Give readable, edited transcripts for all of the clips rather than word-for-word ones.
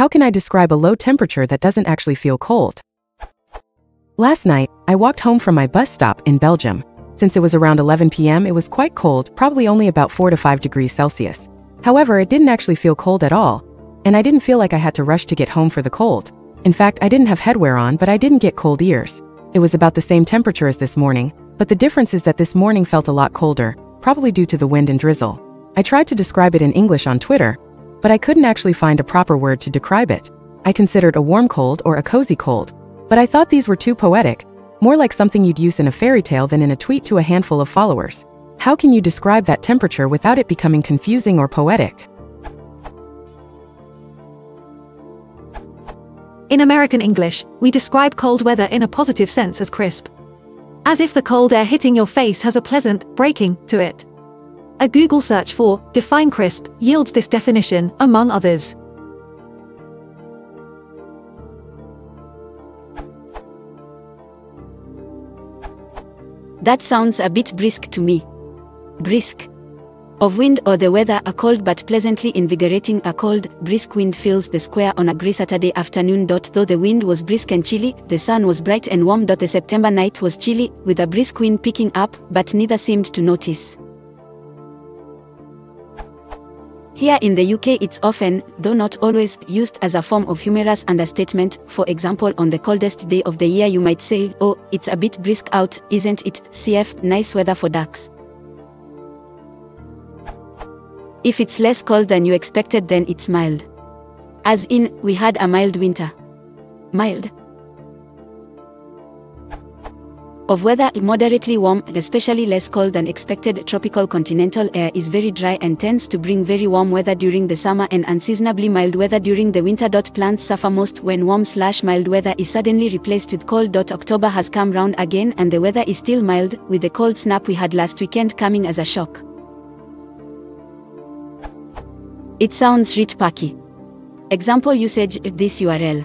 How can I describe a low temperature that doesn't actually feel cold? Last night, I walked home from my bus stop in Belgium. Since it was around 11 p.m., it was quite cold, probably only about 4 to 5 degrees Celsius. However, it didn't actually feel cold at all, and I didn't feel like I had to rush to get home for the cold. In fact, I didn't have headwear on, but I didn't get cold ears. It was about the same temperature as this morning, but the difference is that this morning felt a lot colder, probably due to the wind and drizzle. I tried to describe it in English on Twitter, but I couldn't actually find a proper word to describe it. I considered a warm cold or a cozy cold, but I thought these were too poetic, more like something you'd use in a fairy tale than in a tweet to a handful of followers. How can you describe that temperature without it becoming confusing or poetic? In American English, we describe cold weather in a positive sense as crisp. As if the cold air hitting your face has a pleasant, breaking to it. A Google search for "define crisp" yields this definition, among others. That sounds a bit brisk to me. Brisk. Of wind or the weather, a cold but pleasantly invigorating. A cold, brisk wind fills the square on a grey Saturday afternoon. Though the wind was brisk and chilly, the sun was bright and warm. The September night was chilly, with a brisk wind picking up, but neither seemed to notice. Here in the UK it's often, though not always, used as a form of humorous understatement. For example, on the coldest day of the year you might say, "Oh, it's a bit brisk out, isn't it? Cf. nice weather for ducks." If it's less cold than you expected, then it's mild. As in, we had a mild winter. Mild. Of weather, moderately warm, especially less cold than expected. Tropical continental air is very dry and tends to bring very warm weather during the summer and unseasonably mild weather during the winter. Plants suffer most when warm/mild weather is suddenly replaced with cold. October has come round again and the weather is still mild, with the cold snap we had last weekend coming as a shock. It sounds rit packy. Example usage: this URL.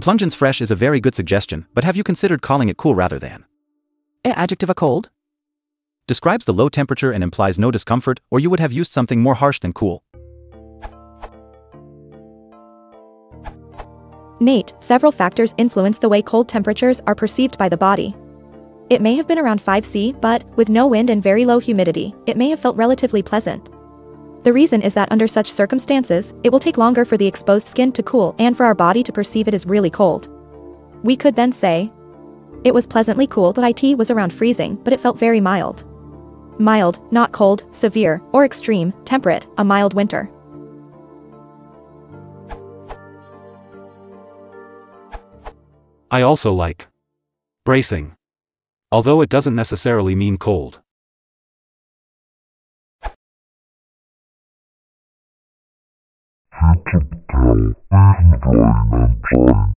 Plungens fresh is a very good suggestion, but have you considered calling it cool rather than? Adjective a cold? Describes the low temperature and implies no discomfort, or you would have used something more harsh than cool. Nate, several factors influence the way cold temperatures are perceived by the body. It may have been around 5°C, but, with no wind and very low humidity, it may have felt relatively pleasant. The reason is that under such circumstances, it will take longer for the exposed skin to cool and for our body to perceive it as really cold. We could then say, "It was pleasantly cool. The IT was around freezing, but it felt very mild." Mild, not cold, severe, or extreme, temperate, a mild winter. I also like bracing, although it doesn't necessarily mean cold. You can tell even dry and dry.